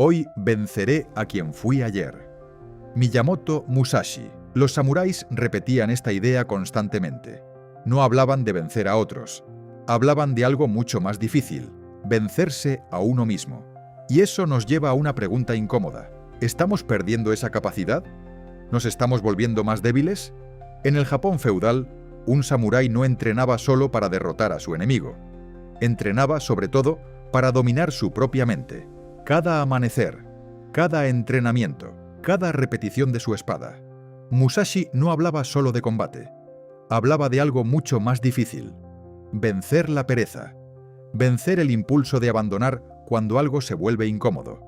Hoy venceré a quien fui ayer. Miyamoto Musashi. Los samuráis repetían esta idea constantemente. No hablaban de vencer a otros. Hablaban de algo mucho más difícil: vencerse a uno mismo. Y eso nos lleva a una pregunta incómoda. ¿Estamos perdiendo esa capacidad? ¿Nos estamos volviendo más débiles? En el Japón feudal, un samurái no entrenaba solo para derrotar a su enemigo. Entrenaba, sobre todo, para dominar su propia mente. Cada amanecer, cada entrenamiento, cada repetición de su espada. Musashi no hablaba solo de combate. Hablaba de algo mucho más difícil: vencer la pereza. Vencer el impulso de abandonar cuando algo se vuelve incómodo.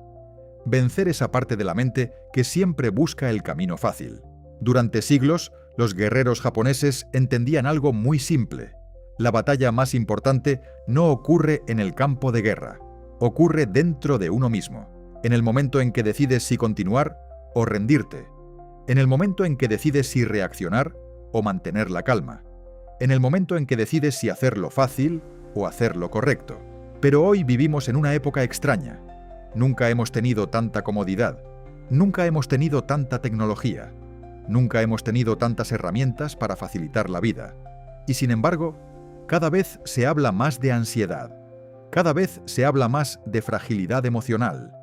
Vencer esa parte de la mente que siempre busca el camino fácil. Durante siglos, los guerreros japoneses entendían algo muy simple: la batalla más importante no ocurre en el campo de guerra, ocurre dentro de uno mismo, en el momento en que decides si continuar o rendirte, en el momento en que decides si reaccionar o mantener la calma, en el momento en que decides si hacerlo fácil o hacerlo correcto. Pero hoy vivimos en una época extraña. Nunca hemos tenido tanta comodidad, nunca hemos tenido tanta tecnología, nunca hemos tenido tantas herramientas para facilitar la vida. Y sin embargo, cada vez se habla más de ansiedad, cada vez se habla más de fragilidad emocional,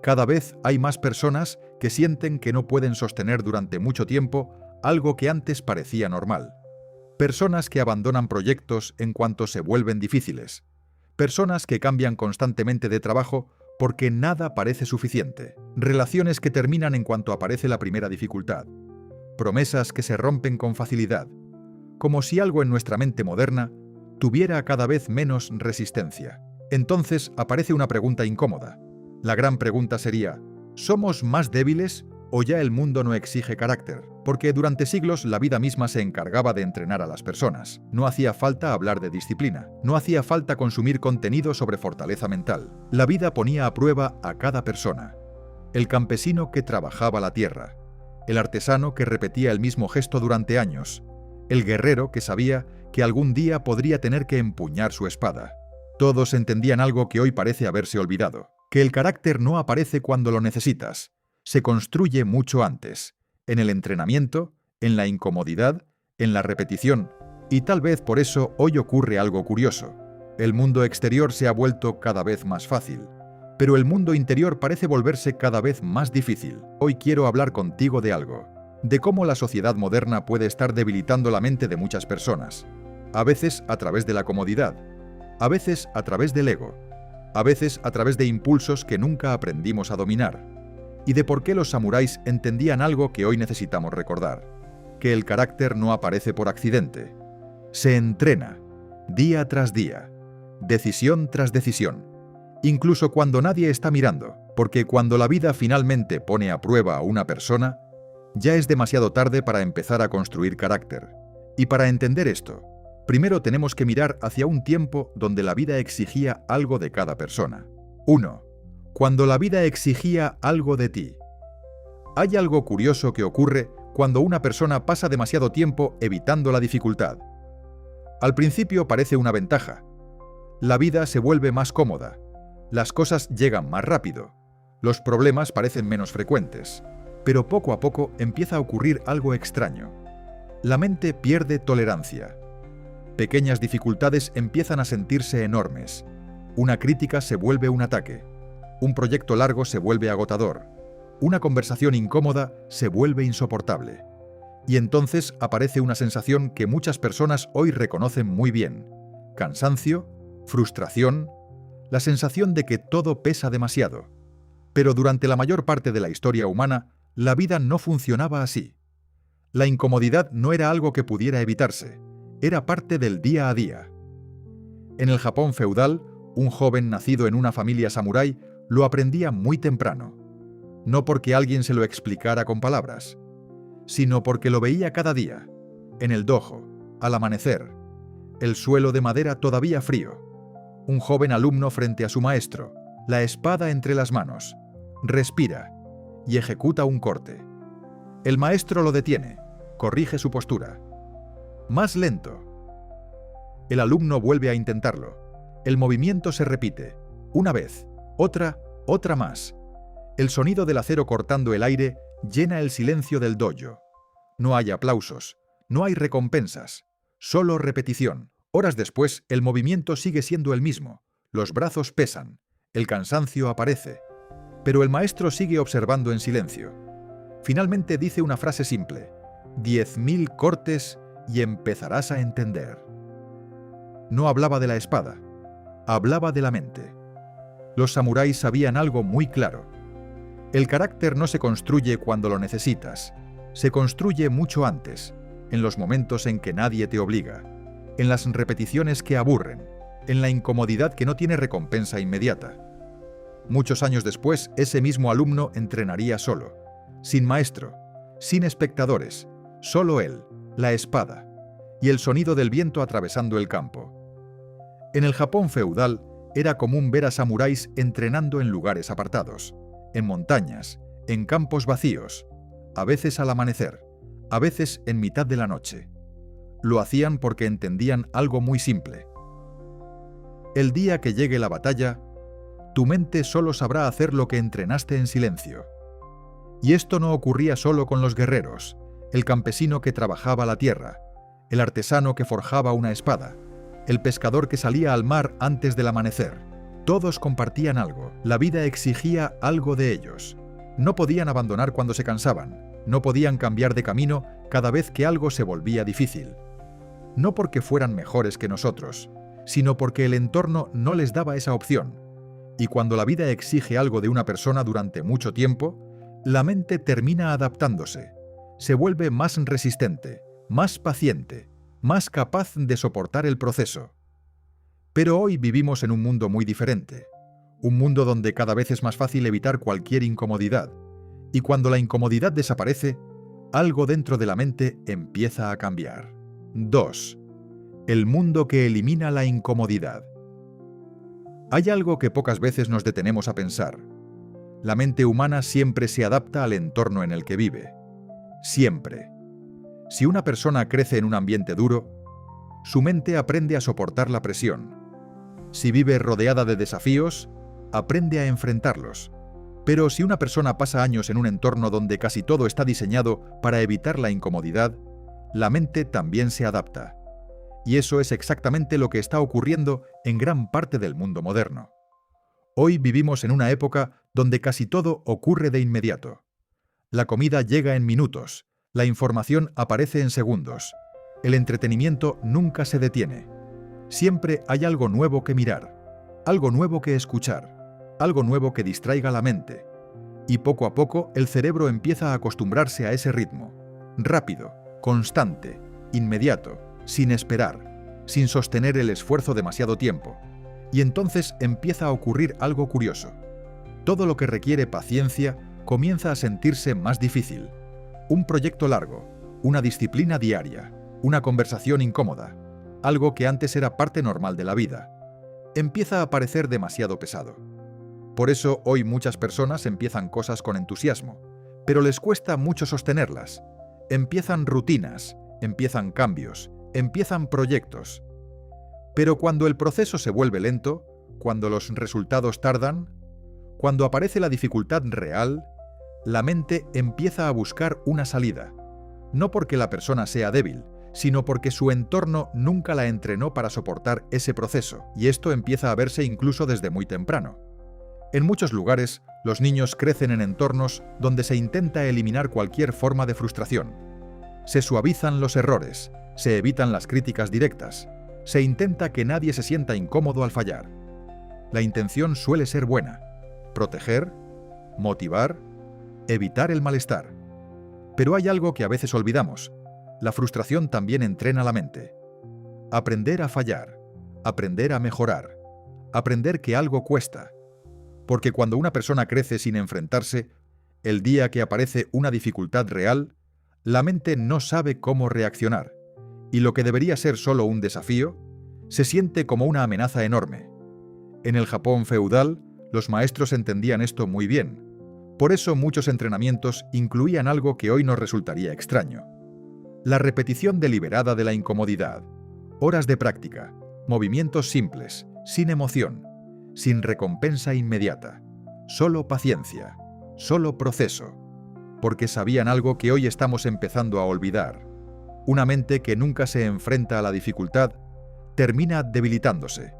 cada vez hay más personas que sienten que no pueden sostener durante mucho tiempo algo que antes parecía normal. Personas que abandonan proyectos en cuanto se vuelven difíciles. Personas que cambian constantemente de trabajo porque nada parece suficiente. Relaciones que terminan en cuanto aparece la primera dificultad. Promesas que se rompen con facilidad. Como si algo en nuestra mente moderna tuviera cada vez menos resistencia. Entonces aparece una pregunta incómoda. La gran pregunta sería: ¿somos más débiles o ya el mundo no exige carácter? Porque durante siglos la vida misma se encargaba de entrenar a las personas. No hacía falta hablar de disciplina, no hacía falta consumir contenido sobre fortaleza mental. La vida ponía a prueba a cada persona. El campesino que trabajaba la tierra, el artesano que repetía el mismo gesto durante años, el guerrero que sabía que algún día podría tener que empuñar su espada. Todos entendían algo que hoy parece haberse olvidado: que el carácter no aparece cuando lo necesitas, se construye mucho antes, en el entrenamiento, en la incomodidad, en la repetición. Y tal vez por eso hoy ocurre algo curioso. El mundo exterior se ha vuelto cada vez más fácil, pero el mundo interior parece volverse cada vez más difícil. Hoy quiero hablar contigo de algo, de cómo la sociedad moderna puede estar debilitando la mente de muchas personas, a veces a través de la comodidad, a veces a través del ego, a veces a través de impulsos que nunca aprendimos a dominar, y de por qué los samuráis entendían algo que hoy necesitamos recordar: que el carácter no aparece por accidente. Se entrena, día tras día, decisión tras decisión, incluso cuando nadie está mirando, porque cuando la vida finalmente pone a prueba a una persona, ya es demasiado tarde para empezar a construir carácter. Y para entender esto, primero tenemos que mirar hacia un tiempo donde la vida exigía algo de cada persona. 1. Cuando la vida exigía algo de ti. Hay algo curioso que ocurre cuando una persona pasa demasiado tiempo evitando la dificultad. Al principio parece una ventaja. La vida se vuelve más cómoda, las cosas llegan más rápido, los problemas parecen menos frecuentes, pero poco a poco empieza a ocurrir algo extraño. La mente pierde tolerancia. Pequeñas dificultades empiezan a sentirse enormes. Una crítica se vuelve un ataque. Un proyecto largo se vuelve agotador. Una conversación incómoda se vuelve insoportable. Y entonces aparece una sensación que muchas personas hoy reconocen muy bien: cansancio, frustración, la sensación de que todo pesa demasiado. Pero durante la mayor parte de la historia humana, la vida no funcionaba así. La incomodidad no era algo que pudiera evitarse, era parte del día a día. En el Japón feudal, un joven nacido en una familia samurái lo aprendía muy temprano. No porque alguien se lo explicara con palabras, sino porque lo veía cada día, en el dojo, al amanecer, el suelo de madera todavía frío, un joven alumno frente a su maestro, la espada entre las manos, respira y ejecuta un corte. El maestro lo detiene, corrige su postura. Más lento. El alumno vuelve a intentarlo. El movimiento se repite, una vez, otra más. El sonido del acero cortando el aire llena el silencio del dojo. No hay aplausos, no hay recompensas, solo repetición. Horas después, el movimiento sigue siendo el mismo. Los brazos pesan, el cansancio aparece. Pero el maestro sigue observando en silencio. Finalmente dice una frase simple: 10.000 cortes y empezarás a entender. No hablaba de la espada, hablaba de la mente. Los samuráis sabían algo muy claro. El carácter no se construye cuando lo necesitas, se construye mucho antes, en los momentos en que nadie te obliga, en las repeticiones que aburren, en la incomodidad que no tiene recompensa inmediata. Muchos años después, ese mismo alumno entrenaría solo, sin maestro, sin espectadores, solo él, la espada, y el sonido del viento atravesando el campo. En el Japón feudal, era común ver a samuráis entrenando en lugares apartados, en montañas, en campos vacíos, a veces al amanecer, a veces en mitad de la noche. Lo hacían porque entendían algo muy simple. El día que llegue la batalla, tu mente solo sabrá hacer lo que entrenaste en silencio. Y esto no ocurría solo con los guerreros, el campesino que trabajaba la tierra, el artesano que forjaba una espada, el pescador que salía al mar antes del amanecer. Todos compartían algo, la vida exigía algo de ellos. No podían abandonar cuando se cansaban, no podían cambiar de camino cada vez que algo se volvía difícil. No porque fueran mejores que nosotros, sino porque el entorno no les daba esa opción. Y cuando la vida exige algo de una persona durante mucho tiempo, la mente termina adaptándose, se vuelve más resistente, más paciente, más capaz de soportar el proceso. Pero hoy vivimos en un mundo muy diferente, un mundo donde cada vez es más fácil evitar cualquier incomodidad, y cuando la incomodidad desaparece, algo dentro de la mente empieza a cambiar. 2. El mundo que elimina la incomodidad. Hay algo que pocas veces nos detenemos a pensar. La mente humana siempre se adapta al entorno en el que vive. Siempre. Si una persona crece en un ambiente duro, su mente aprende a soportar la presión. Si vive rodeada de desafíos, aprende a enfrentarlos. Pero si una persona pasa años en un entorno donde casi todo está diseñado para evitar la incomodidad, la mente también se adapta. Y eso es exactamente lo que está ocurriendo en gran parte del mundo moderno. Hoy vivimos en una época donde casi todo ocurre de inmediato. La comida llega en minutos, la información aparece en segundos, el entretenimiento nunca se detiene. Siempre hay algo nuevo que mirar, algo nuevo que escuchar, algo nuevo que distraiga la mente. Y poco a poco el cerebro empieza a acostumbrarse a ese ritmo, rápido, constante, inmediato, sin esperar, sin sostener el esfuerzo demasiado tiempo. Y entonces empieza a ocurrir algo curioso. Todo lo que requiere paciencia comienza a sentirse más difícil. Un proyecto largo, una disciplina diaria, una conversación incómoda, algo que antes era parte normal de la vida, empieza a parecer demasiado pesado. Por eso hoy muchas personas empiezan cosas con entusiasmo, pero les cuesta mucho sostenerlas. Empiezan rutinas, empiezan cambios, empiezan proyectos. Pero cuando el proceso se vuelve lento, cuando los resultados tardan, cuando aparece la dificultad real, la mente empieza a buscar una salida, no porque la persona sea débil, sino porque su entorno nunca la entrenó para soportar ese proceso, y esto empieza a verse incluso desde muy temprano. En muchos lugares, los niños crecen en entornos donde se intenta eliminar cualquier forma de frustración. Se suavizan los errores, se evitan las críticas directas, se intenta que nadie se sienta incómodo al fallar. La intención suele ser buena: proteger, motivar, evitar el malestar. Pero hay algo que a veces olvidamos: la frustración también entrena la mente. Aprender a fallar, aprender a mejorar, aprender que algo cuesta. Porque cuando una persona crece sin enfrentarse, el día que aparece una dificultad real, la mente no sabe cómo reaccionar, y lo que debería ser solo un desafío, se siente como una amenaza enorme. En el Japón feudal, los maestros entendían esto muy bien. Por eso muchos entrenamientos incluían algo que hoy nos resultaría extraño: la repetición deliberada de la incomodidad, horas de práctica, movimientos simples, sin emoción, sin recompensa inmediata, solo paciencia, solo proceso, porque sabían algo que hoy estamos empezando a olvidar. Una mente que nunca se enfrenta a la dificultad termina debilitándose,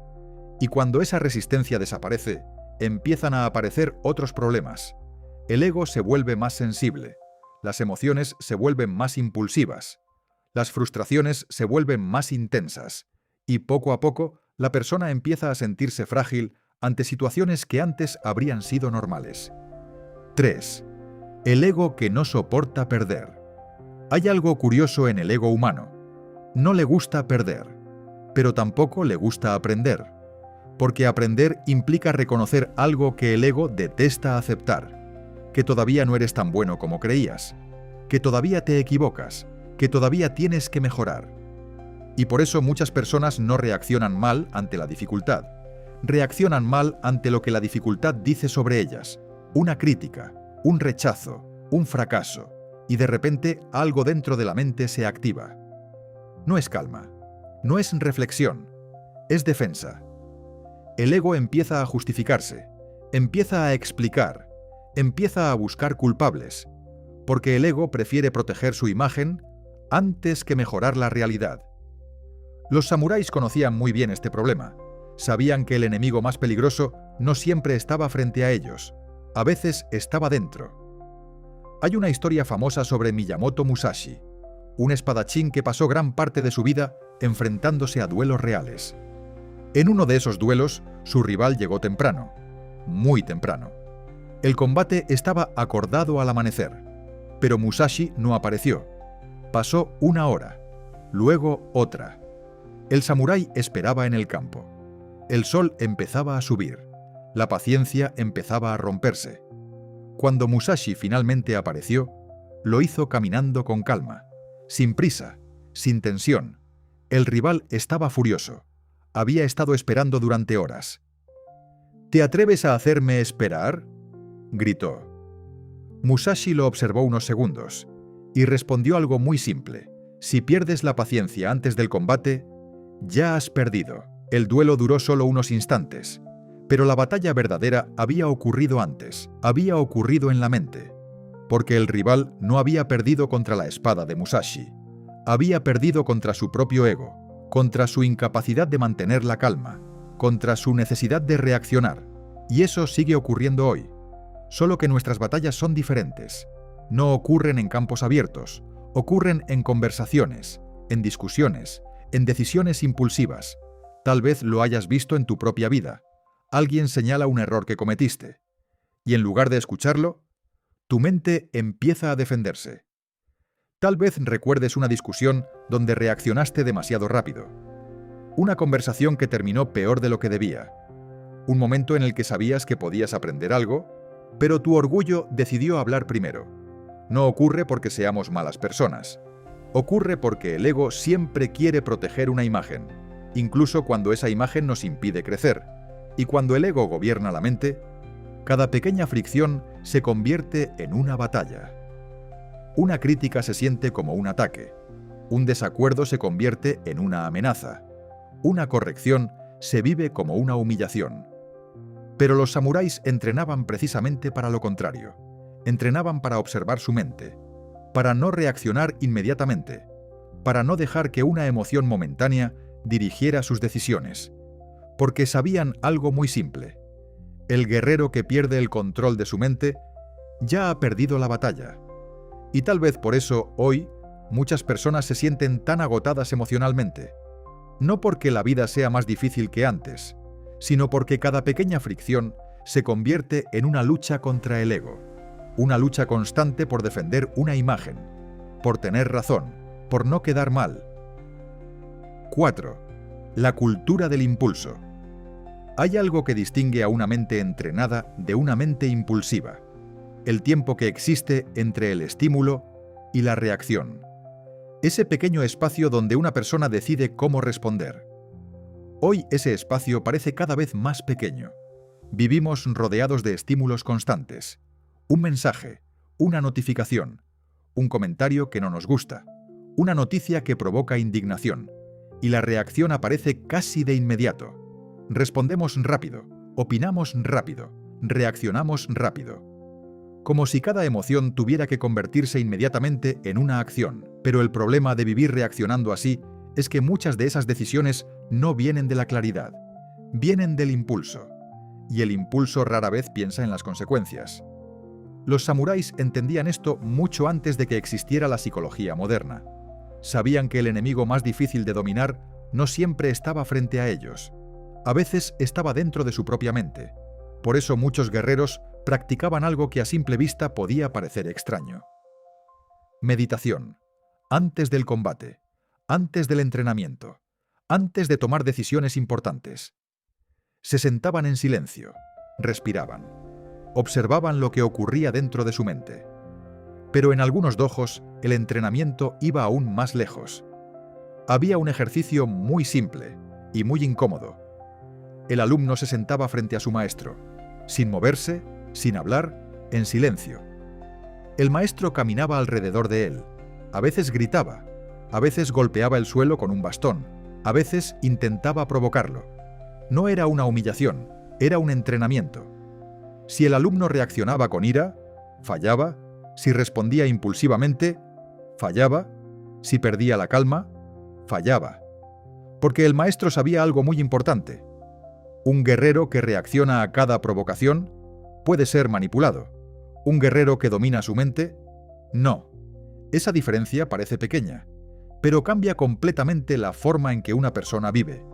y cuando esa resistencia desaparece, empiezan a aparecer otros problemas. El ego se vuelve más sensible, las emociones se vuelven más impulsivas, las frustraciones se vuelven más intensas, y poco a poco la persona empieza a sentirse frágil ante situaciones que antes habrían sido normales. 3. El ego que no soporta perder. Hay algo curioso en el ego humano. No le gusta perder, pero tampoco le gusta aprender, porque aprender implica reconocer algo que el ego detesta aceptar, que todavía no eres tan bueno como creías, que todavía te equivocas, que todavía tienes que mejorar. Y por eso muchas personas no reaccionan mal ante la dificultad. Reaccionan mal ante lo que la dificultad dice sobre ellas, una crítica, un rechazo, un fracaso, y de repente algo dentro de la mente se activa. No es calma, no es reflexión, es defensa. El ego empieza a justificarse, empieza a explicar, empieza a buscar culpables, porque el ego prefiere proteger su imagen antes que mejorar la realidad. Los samuráis conocían muy bien este problema. Sabían que el enemigo más peligroso no siempre estaba frente a ellos, a veces estaba dentro. Hay una historia famosa sobre Miyamoto Musashi, un espadachín que pasó gran parte de su vida enfrentándose a duelos reales. En uno de esos duelos, su rival llegó temprano, muy temprano. El combate estaba acordado al amanecer, pero Musashi no apareció. Pasó una hora, luego otra. El samurái esperaba en el campo. El sol empezaba a subir, la paciencia empezaba a romperse. Cuando Musashi finalmente apareció, lo hizo caminando con calma, sin prisa, sin tensión. El rival estaba furioso. Había estado esperando durante horas. ¿Te atreves a hacerme esperar?, gritó. Musashi lo observó unos segundos y respondió algo muy simple. Si pierdes la paciencia antes del combate, ya has perdido. El duelo duró solo unos instantes, pero la batalla verdadera había ocurrido antes, había ocurrido en la mente, porque el rival no había perdido contra la espada de Musashi, había perdido contra su propio ego, contra su incapacidad de mantener la calma, contra su necesidad de reaccionar, y eso sigue ocurriendo hoy. Solo que nuestras batallas son diferentes. No ocurren en campos abiertos, ocurren en conversaciones, en discusiones, en decisiones impulsivas. Tal vez lo hayas visto en tu propia vida. Alguien señala un error que cometiste, y en lugar de escucharlo, tu mente empieza a defenderse. Tal vez recuerdes una discusión donde reaccionaste demasiado rápido. Una conversación que terminó peor de lo que debía. Un momento en el que sabías que podías aprender algo, pero tu orgullo decidió hablar primero. No ocurre porque seamos malas personas. Ocurre porque el ego siempre quiere proteger una imagen, incluso cuando esa imagen nos impide crecer. Y cuando el ego gobierna la mente, cada pequeña fricción se convierte en una batalla. Una crítica se siente como un ataque. Un desacuerdo se convierte en una amenaza. Una corrección se vive como una humillación. Pero los samuráis entrenaban precisamente para lo contrario. Entrenaban para observar su mente, para no reaccionar inmediatamente, para no dejar que una emoción momentánea dirigiera sus decisiones, porque sabían algo muy simple. El guerrero que pierde el control de su mente ya ha perdido la batalla. Y tal vez por eso hoy muchas personas se sienten tan agotadas emocionalmente. No porque la vida sea más difícil que antes, sino porque cada pequeña fricción se convierte en una lucha contra el ego. Una lucha constante por defender una imagen, por tener razón, por no quedar mal. 4. La cultura del impulso. Hay algo que distingue a una mente entrenada de una mente impulsiva. El tiempo que existe entre el estímulo y la reacción. Ese pequeño espacio donde una persona decide cómo responder. Hoy ese espacio parece cada vez más pequeño. Vivimos rodeados de estímulos constantes. Un mensaje, una notificación, un comentario que no nos gusta, una noticia que provoca indignación, y la reacción aparece casi de inmediato. Respondemos rápido, opinamos rápido, reaccionamos rápido. como si cada emoción tuviera que convertirse inmediatamente en una acción. Pero el problema de vivir reaccionando así es que muchas de esas decisiones no vienen de la claridad, vienen del impulso. Y el impulso rara vez piensa en las consecuencias. Los samuráis entendían esto mucho antes de que existiera la psicología moderna. Sabían que el enemigo más difícil de dominar no siempre estaba frente a ellos. A veces estaba dentro de su propia mente. Por eso muchos guerreros practicaban algo que a simple vista podía parecer extraño. Meditación. Antes del combate, antes del entrenamiento, antes de tomar decisiones importantes. Se sentaban en silencio, respiraban, observaban lo que ocurría dentro de su mente. Pero en algunos dojos el entrenamiento iba aún más lejos. Había un ejercicio muy simple y muy incómodo. El alumno se sentaba frente a su maestro, sin moverse, sin hablar, en silencio. El maestro caminaba alrededor de él. A veces gritaba, a veces golpeaba el suelo con un bastón, a veces intentaba provocarlo. No era una humillación, era un entrenamiento. Si el alumno reaccionaba con ira, fallaba. Si respondía impulsivamente, fallaba. Si perdía la calma, fallaba. Porque el maestro sabía algo muy importante. Un guerrero que reacciona a cada provocación puede ser manipulado. Un guerrero que domina su mente, no. Esa diferencia parece pequeña, pero cambia completamente la forma en que una persona vive.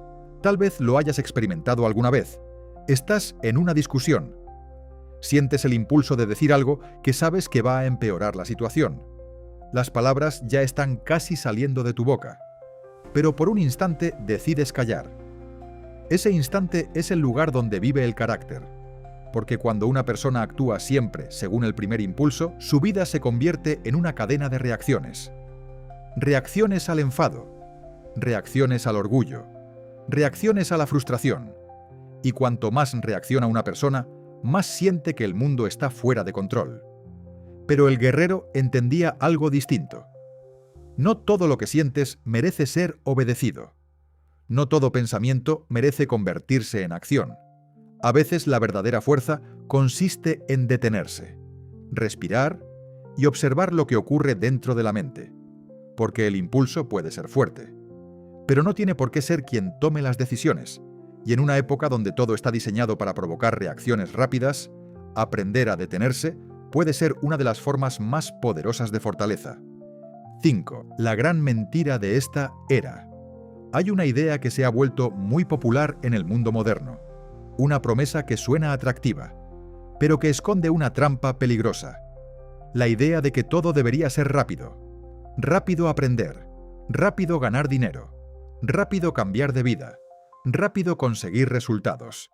Tal vez lo hayas experimentado alguna vez. Estás en una discusión. Sientes el impulso de decir algo que sabes que va a empeorar la situación. Las palabras ya están casi saliendo de tu boca, pero por un instante decides callar. Ese instante es el lugar donde vive el carácter, porque cuando una persona actúa siempre según el primer impulso, su vida se convierte en una cadena de reacciones. Reacciones al enfado, reacciones al orgullo, reacciones a la frustración. Y cuanto más reacciona una persona, más siente que el mundo está fuera de control. Pero el guerrero entendía algo distinto. No todo lo que sientes merece ser obedecido. No todo pensamiento merece convertirse en acción. A veces la verdadera fuerza consiste en detenerse, respirar y observar lo que ocurre dentro de la mente. Porque el impulso puede ser fuerte, pero no tiene por qué ser quien tome las decisiones. Y en una época donde todo está diseñado para provocar reacciones rápidas, aprender a detenerse puede ser una de las formas más poderosas de fortaleza. 5. La gran mentira de esta era. Hay una idea que se ha vuelto muy popular en el mundo moderno. Una promesa que suena atractiva, pero que esconde una trampa peligrosa. La idea de que todo debería ser rápido. Rápido aprender, rápido ganar dinero, rápido cambiar de vida, rápido conseguir resultados.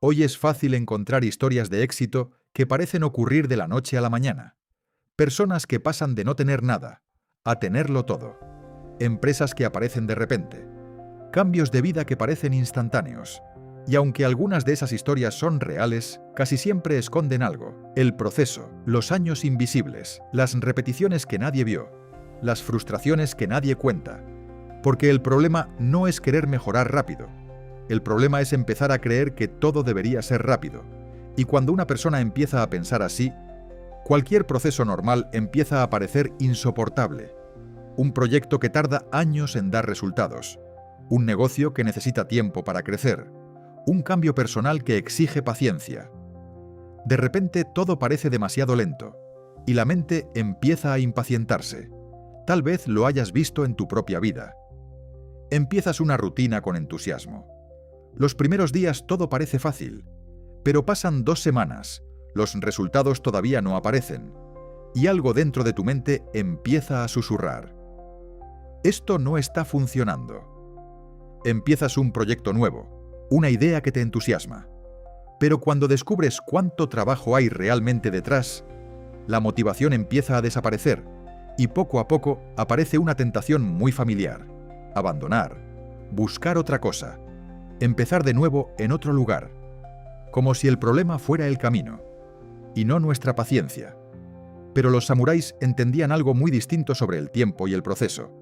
Hoy es fácil encontrar historias de éxito que parecen ocurrir de la noche a la mañana. Personas que pasan de no tener nada a tenerlo todo. Empresas que aparecen de repente. Cambios de vida que parecen instantáneos. Y aunque algunas de esas historias son reales, casi siempre esconden algo. El proceso, los años invisibles, las repeticiones que nadie vio, las frustraciones que nadie cuenta. Porque el problema no es querer mejorar rápido. El problema es empezar a creer que todo debería ser rápido. Y cuando una persona empieza a pensar así, cualquier proceso normal empieza a parecer insoportable. Un proyecto que tarda años en dar resultados. Un negocio que necesita tiempo para crecer. Un cambio personal que exige paciencia. De repente todo parece demasiado lento, y la mente empieza a impacientarse. Tal vez lo hayas visto en tu propia vida. Empiezas una rutina con entusiasmo. Los primeros días todo parece fácil, pero pasan 2 semanas, los resultados todavía no aparecen, y algo dentro de tu mente empieza a susurrar. Esto no está funcionando. Empiezas un proyecto nuevo, una idea que te entusiasma, pero cuando descubres cuánto trabajo hay realmente detrás, la motivación empieza a desaparecer y poco a poco aparece una tentación muy familiar: abandonar, buscar otra cosa, empezar de nuevo en otro lugar, como si el problema fuera el camino, y no nuestra paciencia. Pero los samuráis entendían algo muy distinto sobre el tiempo y el proceso.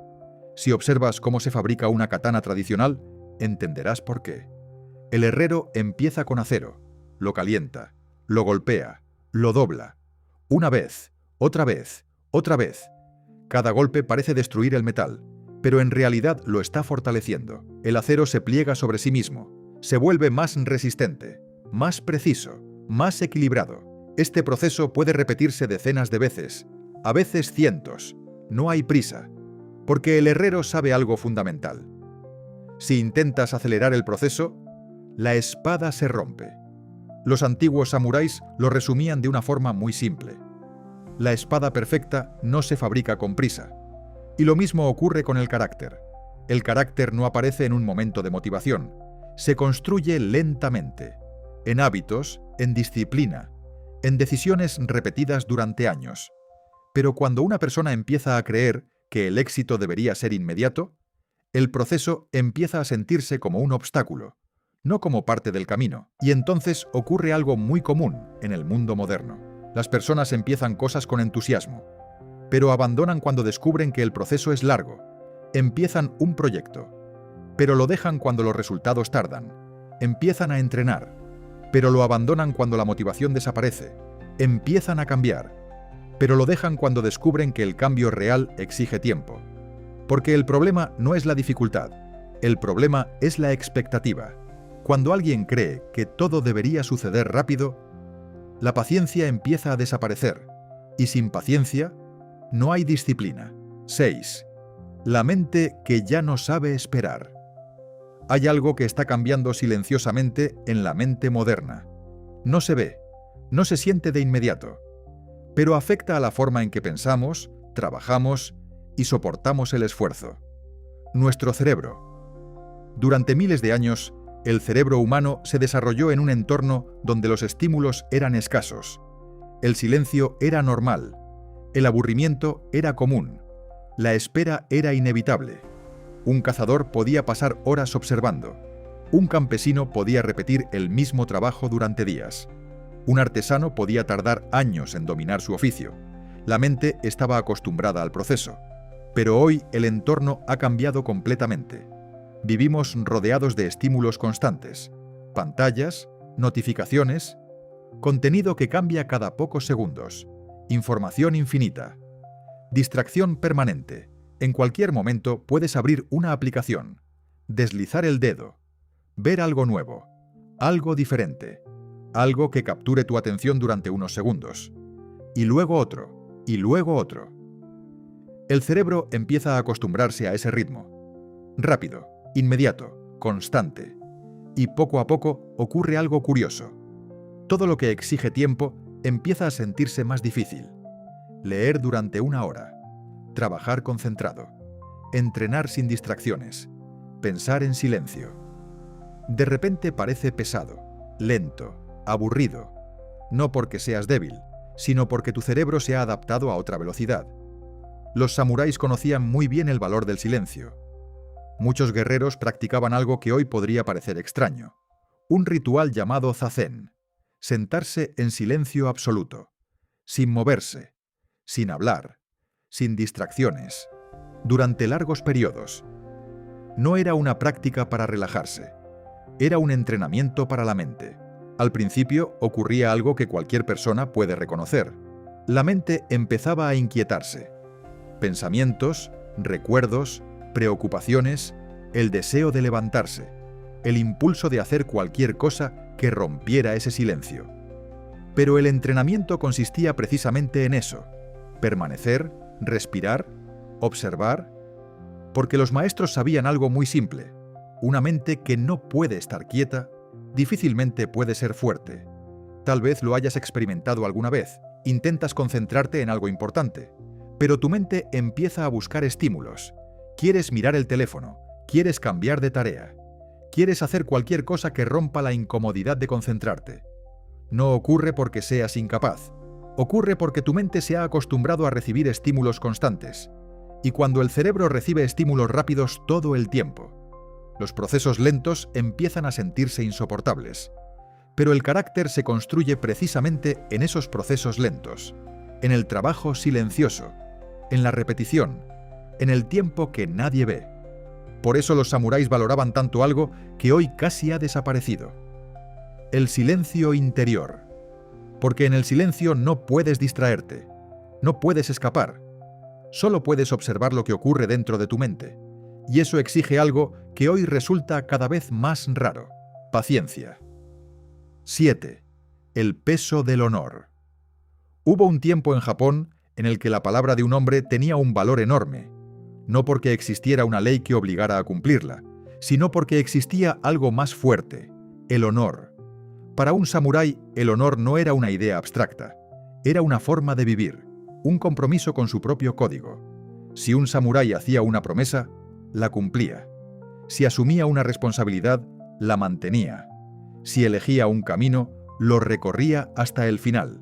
Si observas cómo se fabrica una katana tradicional, entenderás por qué. El herrero empieza con acero, lo calienta, lo golpea, lo dobla, Una vez, otra vez, otra vez. Cada golpe parece destruir el metal, pero en realidad lo está fortaleciendo. El acero se pliega sobre sí mismo, se vuelve más resistente, más preciso, más equilibrado. Este proceso puede repetirse decenas de veces, a veces cientos. No hay prisa, porque el herrero sabe algo fundamental. Si intentas acelerar el proceso, la espada se rompe. Los antiguos samuráis lo resumían de una forma muy simple. La espada perfecta no se fabrica con prisa. Y lo mismo ocurre con el carácter. El carácter no aparece en un momento de motivación. Se construye lentamente, en hábitos, en disciplina, en decisiones repetidas durante años. Pero cuando una persona empieza a creer que el éxito debería ser inmediato, el proceso empieza a sentirse como un obstáculo, no como parte del camino. Y entonces ocurre algo muy común en el mundo moderno. Las personas empiezan cosas con entusiasmo, pero abandonan cuando descubren que el proceso es largo. Empiezan un proyecto, pero lo dejan cuando los resultados tardan. Empiezan a entrenar, pero lo abandonan cuando la motivación desaparece. Empiezan a cambiar, pero lo dejan cuando descubren que el cambio real exige tiempo. Porque el problema no es la dificultad, el problema es la expectativa. Cuando alguien cree que todo debería suceder rápido, la paciencia empieza a desaparecer, y sin paciencia, no hay disciplina. 6. La mente que ya no sabe esperar. Hay algo que está cambiando silenciosamente en la mente moderna. No se ve, no se siente de inmediato, pero afecta a la forma en que pensamos, trabajamos y soportamos el esfuerzo. Nuestro cerebro. Durante miles de años, el cerebro humano se desarrolló en un entorno donde los estímulos eran escasos. El silencio era normal. El aburrimiento era común. La espera era inevitable. Un cazador podía pasar horas observando. Un campesino podía repetir el mismo trabajo durante días. Un artesano podía tardar años en dominar su oficio. La mente estaba acostumbrada al proceso. Pero hoy el entorno ha cambiado completamente. Vivimos rodeados de estímulos constantes, pantallas, notificaciones, contenido que cambia cada pocos segundos, información infinita, distracción permanente. En cualquier momento puedes abrir una aplicación, deslizar el dedo, ver algo nuevo, algo diferente, algo que capture tu atención durante unos segundos, y luego otro, y luego otro. El cerebro empieza a acostumbrarse a ese ritmo. Rápido, inmediato, constante. Y poco a poco ocurre algo curioso. Todo lo que exige tiempo empieza a sentirse más difícil. Leer durante una hora, trabajar concentrado, entrenar sin distracciones, pensar en silencio. De repente parece pesado, lento, aburrido, no porque seas débil, sino porque tu cerebro se ha adaptado a otra velocidad. Los samuráis conocían muy bien el valor del silencio. Muchos guerreros practicaban algo que hoy podría parecer extraño, un ritual llamado zazen, sentarse en silencio absoluto, sin moverse, sin hablar, sin distracciones, durante largos periodos. No era una práctica para relajarse, era un entrenamiento para la mente. Al principio ocurría algo que cualquier persona puede reconocer. La mente empezaba a inquietarse. Pensamientos, recuerdos, preocupaciones, el deseo de levantarse, el impulso de hacer cualquier cosa que rompiera ese silencio. Pero el entrenamiento consistía precisamente en eso: permanecer, respirar, observar, porque los maestros sabían algo muy simple: una mente que no puede estar quieta, difícilmente puede ser fuerte. Tal vez lo hayas experimentado alguna vez. Intentas concentrarte en algo importante, pero tu mente empieza a buscar estímulos. Quieres mirar el teléfono, quieres cambiar de tarea, quieres hacer cualquier cosa que rompa la incomodidad de concentrarte. No ocurre porque seas incapaz, ocurre porque tu mente se ha acostumbrado a recibir estímulos constantes. Y cuando el cerebro recibe estímulos rápidos todo el tiempo, los procesos lentos empiezan a sentirse insoportables. Pero el carácter se construye precisamente en esos procesos lentos, en el trabajo silencioso, en la repetición, en el tiempo que nadie ve. Por eso los samuráis valoraban tanto algo que hoy casi ha desaparecido: el silencio interior. Porque en el silencio no puedes distraerte, no puedes escapar. Solo puedes observar lo que ocurre dentro de tu mente. Y eso exige algo que hoy resulta cada vez más raro: paciencia. 7. El peso del honor. Hubo un tiempo en Japón en el que la palabra de un hombre tenía un valor enorme, no porque existiera una ley que obligara a cumplirla, sino porque existía algo más fuerte: el honor. Para un samurái, el honor no era una idea abstracta, era una forma de vivir, un compromiso con su propio código. Si un samurái hacía una promesa, la cumplía. Si asumía una responsabilidad, la mantenía. Si elegía un camino, lo recorría hasta el final.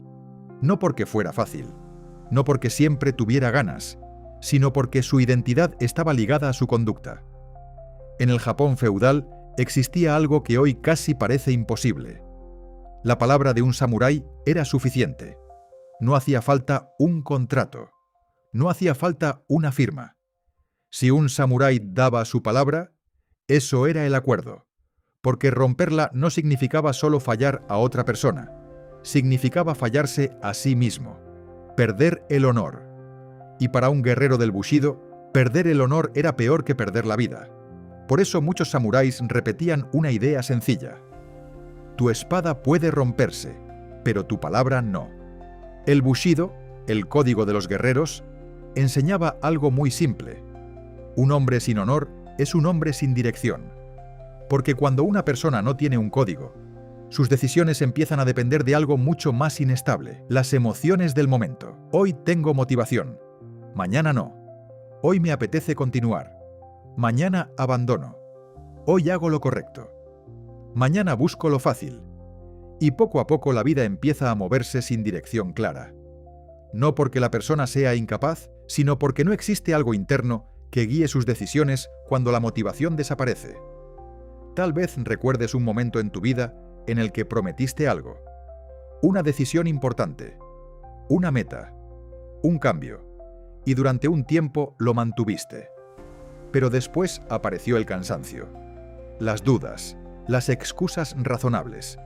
No porque fuera fácil, no porque siempre tuviera ganas, sino porque su identidad estaba ligada a su conducta. En el Japón feudal existía algo que hoy casi parece imposible. La palabra de un samurái era suficiente. No hacía falta un contrato. No hacía falta una firma. Si un samurái daba su palabra, eso era el acuerdo, porque romperla no significaba solo fallar a otra persona, significaba fallarse a sí mismo, perder el honor. Y para un guerrero del Bushido, perder el honor era peor que perder la vida. Por eso muchos samuráis repetían una idea sencilla: tu espada puede romperse, pero tu palabra no. El Bushido, el código de los guerreros, enseñaba algo muy simple: un hombre sin honor es un hombre sin dirección. Porque cuando una persona no tiene un código, sus decisiones empiezan a depender de algo mucho más inestable: las emociones del momento. Hoy tengo motivación, mañana no. Hoy me apetece continuar, mañana abandono. Hoy hago lo correcto, mañana busco lo fácil. Y poco a poco la vida empieza a moverse sin dirección clara. No porque la persona sea incapaz, sino porque no existe algo interno que guíe sus decisiones cuando la motivación desaparece. Tal vez recuerdes un momento en tu vida en el que prometiste algo, una decisión importante, una meta, un cambio, y durante un tiempo lo mantuviste. Pero después apareció el cansancio, las dudas, las excusas razonables.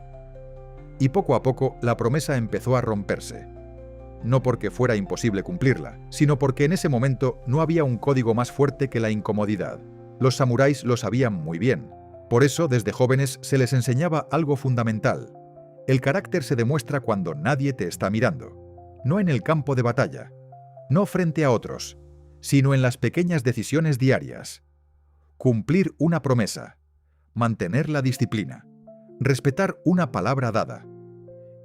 Y poco a poco la promesa empezó a romperse. No porque fuera imposible cumplirla, sino porque en ese momento no había un código más fuerte que la incomodidad. Los samuráis lo sabían muy bien. Por eso, desde jóvenes se les enseñaba algo fundamental: el carácter se demuestra cuando nadie te está mirando, no en el campo de batalla, no frente a otros, sino en las pequeñas decisiones diarias. Cumplir una promesa, mantener la disciplina, respetar una palabra dada,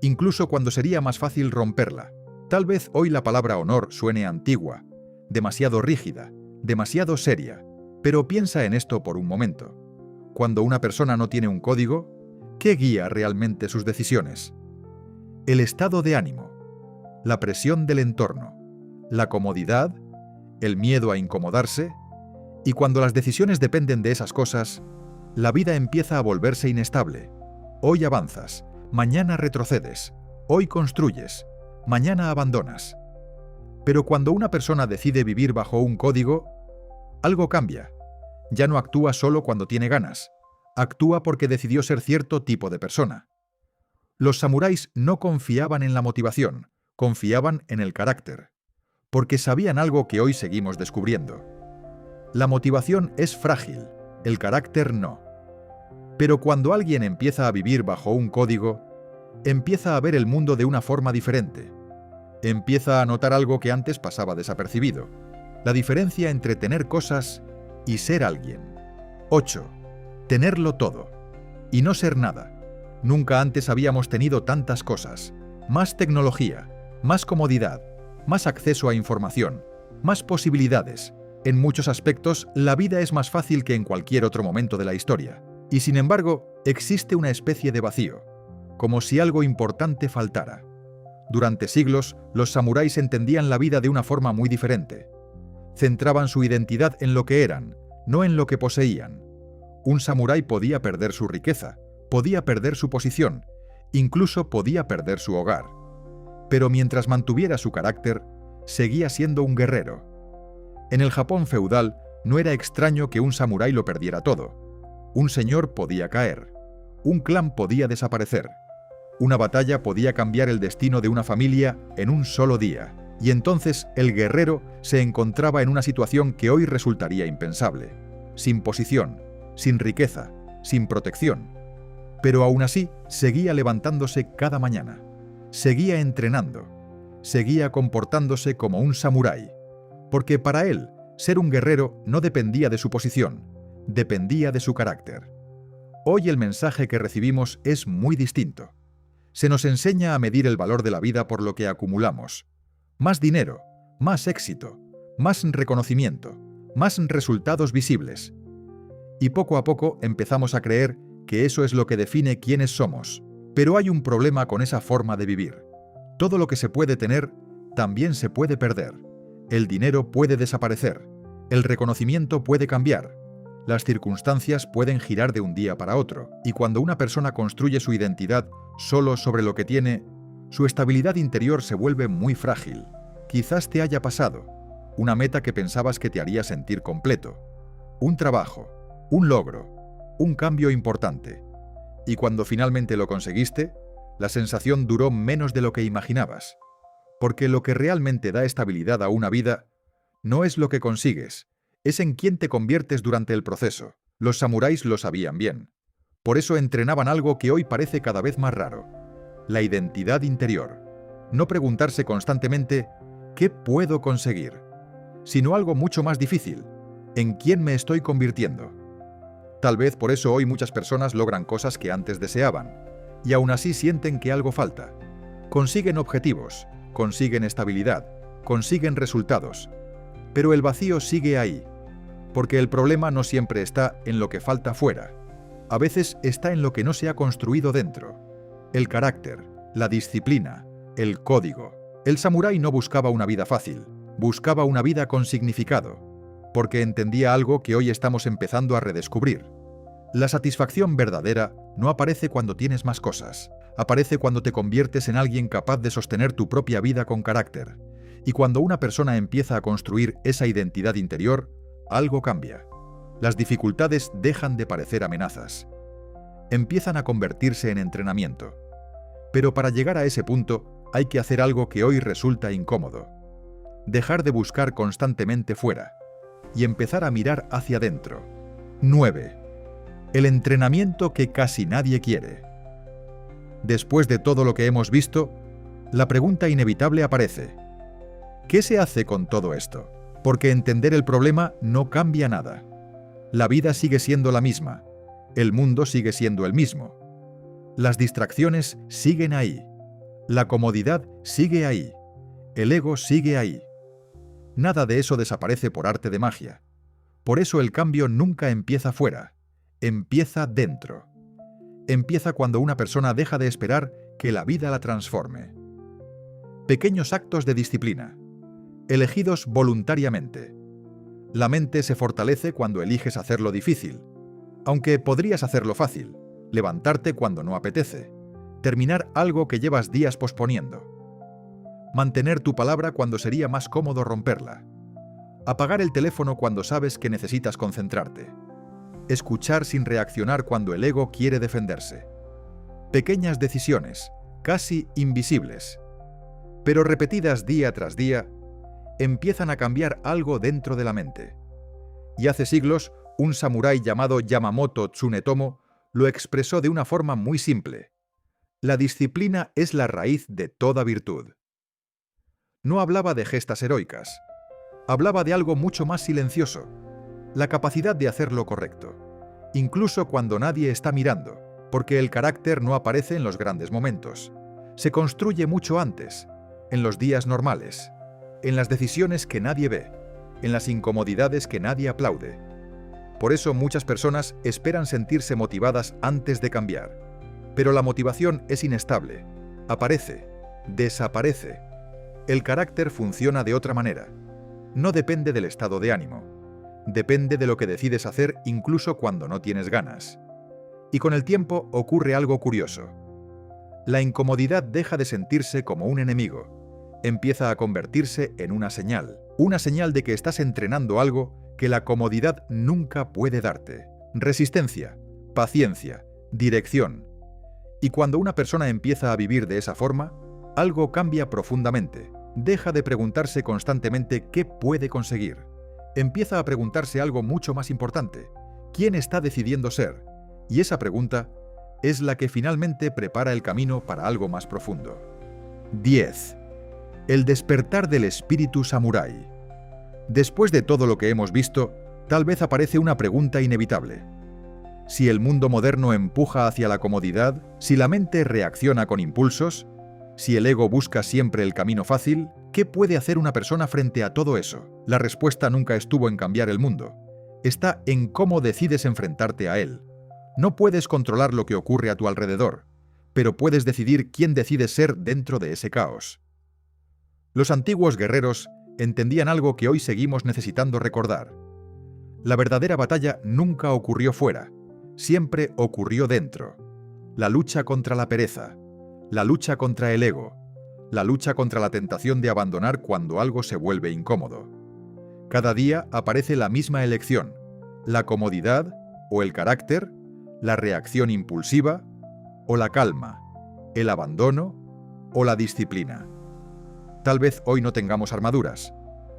incluso cuando sería más fácil romperla. Tal vez hoy la palabra honor suene antigua, demasiado rígida, demasiado seria, pero piensa en esto por un momento. Cuando una persona no tiene un código, ¿qué guía realmente sus decisiones? El estado de ánimo, la presión del entorno, la comodidad, el miedo a incomodarse. Y cuando las decisiones dependen de esas cosas, la vida empieza a volverse inestable. Hoy avanzas, mañana retrocedes, hoy construyes, mañana abandonas. Pero cuando una persona decide vivir bajo un código, algo cambia. Ya no actúa solo cuando tiene ganas, actúa porque decidió ser cierto tipo de persona. Los samuráis no confiaban en la motivación, confiaban en el carácter, porque sabían algo que hoy seguimos descubriendo. La motivación es frágil, el carácter no. Pero cuando alguien empieza a vivir bajo un código, empieza a ver el mundo de una forma diferente. Empieza a notar algo que antes pasaba desapercibido: la diferencia entre tener cosas y ser alguien. 8. Tenerlo todo y no ser nada. Nunca antes habíamos tenido tantas cosas: más tecnología, más comodidad, más acceso a información, más posibilidades. En muchos aspectos, la vida es más fácil que en cualquier otro momento de la historia. Y sin embargo, existe una especie de vacío, como si algo importante faltara. Durante siglos, los samuráis entendían la vida de una forma muy diferente. Centraban su identidad en lo que eran, no en lo que poseían. Un samurái podía perder su riqueza, podía perder su posición, incluso podía perder su hogar. Pero mientras mantuviera su carácter, seguía siendo un guerrero. En el Japón feudal, no era extraño que un samurái lo perdiera todo. Un señor podía caer, un clan podía desaparecer, Una batalla podía cambiar el destino de una familia en un solo día, y entonces el guerrero se encontraba en una situación que hoy resultaría impensable, sin posición, sin riqueza, sin protección. Pero aún así seguía levantándose cada mañana, seguía entrenando, seguía comportándose como un samurái, porque para él ser un guerrero no dependía de su posición, dependía de su carácter. Hoy el mensaje que recibimos es muy distinto. Se nos enseña a medir el valor de la vida por lo que acumulamos. Más dinero, más éxito, más reconocimiento, más resultados visibles. Y poco a poco empezamos a creer que eso es lo que define quiénes somos. Pero hay un problema con esa forma de vivir. Todo lo que se puede tener, también se puede perder. El dinero puede desaparecer. El reconocimiento puede cambiar. Las circunstancias pueden girar de un día para otro. Y cuando una persona construye su identidad solo sobre lo que tiene, su estabilidad interior se vuelve muy frágil. Quizás te haya pasado. Una meta que pensabas que te haría sentir completo. Un trabajo, un logro, un cambio importante. Y cuando finalmente lo conseguiste, la sensación duró menos de lo que imaginabas. Porque lo que realmente da estabilidad a una vida no es lo que consigues, es en quién te conviertes durante el proceso. Los samuráis lo sabían bien. Por eso entrenaban algo que hoy parece cada vez más raro: la identidad interior. No preguntarse constantemente ¿qué puedo conseguir?, sino algo mucho más difícil: ¿en quién me estoy convirtiendo? Tal vez por eso hoy muchas personas logran cosas que antes deseaban, y aún así sienten que algo falta. Consiguen objetivos, consiguen estabilidad, consiguen resultados, pero el vacío sigue ahí, porque el problema no siempre está en lo que falta fuera. A veces está en lo que no se ha construido dentro. El carácter, la disciplina, el código. El samurái no buscaba una vida fácil, buscaba una vida con significado, porque entendía algo que hoy estamos empezando a redescubrir. La satisfacción verdadera no aparece cuando tienes más cosas, aparece cuando te conviertes en alguien capaz de sostener tu propia vida con carácter. Y cuando una persona empieza a construir esa identidad interior, algo cambia. Las dificultades dejan de parecer amenazas. Empiezan a convertirse en entrenamiento. Pero para llegar a ese punto, hay que hacer algo que hoy resulta incómodo: dejar de buscar constantemente fuera y empezar a mirar hacia adentro. 9. El entrenamiento que casi nadie quiere. Después de todo lo que hemos visto, la pregunta inevitable aparece: ¿qué se hace con todo esto? Porque entender el problema no cambia nada. La vida sigue siendo la misma. El mundo sigue siendo el mismo. Las distracciones siguen ahí. La comodidad sigue ahí. El ego sigue ahí. Nada de eso desaparece por arte de magia. Por eso el cambio nunca empieza fuera, empieza dentro. Empieza cuando una persona deja de esperar que la vida la transforme. Pequeños actos de disciplina, elegidos voluntariamente. La mente se fortalece cuando eliges hacerlo difícil, aunque podrías hacerlo fácil: levantarte cuando no apetece, terminar algo que llevas días posponiendo, mantener tu palabra cuando sería más cómodo romperla, apagar el teléfono cuando sabes que necesitas concentrarte, escuchar sin reaccionar cuando el ego quiere defenderse. Pequeñas decisiones, casi invisibles, pero repetidas día tras día, empiezan a cambiar algo dentro de la mente. Y hace siglos, un samurái llamado Yamamoto Tsunetomo lo expresó de una forma muy simple: la disciplina es la raíz de toda virtud. No hablaba de gestas heroicas, hablaba de algo mucho más silencioso: la capacidad de hacer lo correcto, incluso cuando nadie está mirando, porque el carácter no aparece en los grandes momentos. Se construye mucho antes, en los días normales, en las decisiones que nadie ve, en las incomodidades que nadie aplaude. Por eso muchas personas esperan sentirse motivadas antes de cambiar. Pero la motivación es inestable, aparece, desaparece. El carácter funciona de otra manera. No depende del estado de ánimo. Depende de lo que decides hacer incluso cuando no tienes ganas. Y con el tiempo ocurre algo curioso. La incomodidad deja de sentirse como un enemigo. Empieza a convertirse en una señal de que estás entrenando algo que la comodidad nunca puede darte: resistencia, paciencia, dirección. Y cuando una persona empieza a vivir de esa forma, algo cambia profundamente. Deja de preguntarse constantemente qué puede conseguir. Empieza a preguntarse algo mucho más importante: ¿quién está decidiendo ser? Y esa pregunta es la que finalmente prepara el camino para algo más profundo. 10. El despertar del espíritu samurái. Después de todo lo que hemos visto, tal vez aparece una pregunta inevitable. Si el mundo moderno empuja hacia la comodidad, si la mente reacciona con impulsos, si el ego busca siempre el camino fácil, ¿qué puede hacer una persona frente a todo eso? La respuesta nunca estuvo en cambiar el mundo. Está en cómo decides enfrentarte a él. No puedes controlar lo que ocurre a tu alrededor, pero puedes decidir quién decides ser dentro de ese caos. Los antiguos guerreros entendían algo que hoy seguimos necesitando recordar. La verdadera batalla nunca ocurrió fuera, siempre ocurrió dentro. La lucha contra la pereza, la lucha contra el ego, la lucha contra la tentación de abandonar cuando algo se vuelve incómodo. Cada día aparece la misma elección: la comodidad o el carácter, la reacción impulsiva o la calma, el abandono o la disciplina. Tal vez hoy no tengamos armaduras,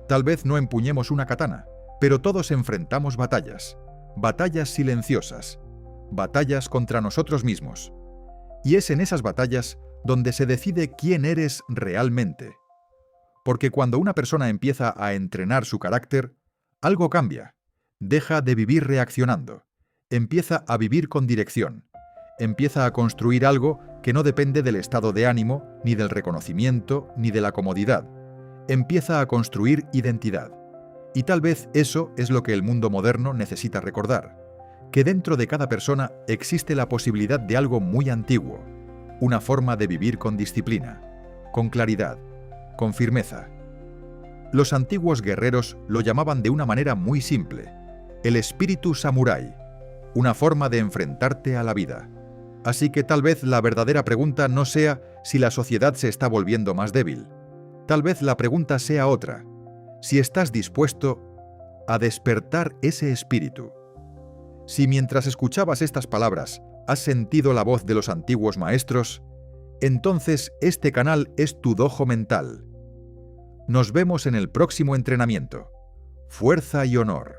tal vez no empuñemos una katana, pero todos enfrentamos batallas, batallas silenciosas, batallas contra nosotros mismos. Y es en esas batallas donde se decide quién eres realmente. Porque cuando una persona empieza a entrenar su carácter, algo cambia. Deja de vivir reaccionando, empieza a vivir con dirección, empieza a construir algo que no depende del estado de ánimo, ni del reconocimiento, ni de la comodidad. Empieza a construir identidad. Y tal vez eso es lo que el mundo moderno necesita recordar: que dentro de cada persona existe la posibilidad de algo muy antiguo, una forma de vivir con disciplina, con claridad, con firmeza. Los antiguos guerreros lo llamaban de una manera muy simple: el espíritu samurái, una forma de enfrentarte a la vida. Así que tal vez la verdadera pregunta no sea si la sociedad se está volviendo más débil. Tal vez la pregunta sea otra: si estás dispuesto a despertar ese espíritu. Si mientras escuchabas estas palabras has sentido la voz de los antiguos maestros, entonces este canal es tu dojo mental. Nos vemos en el próximo entrenamiento. Fuerza y honor.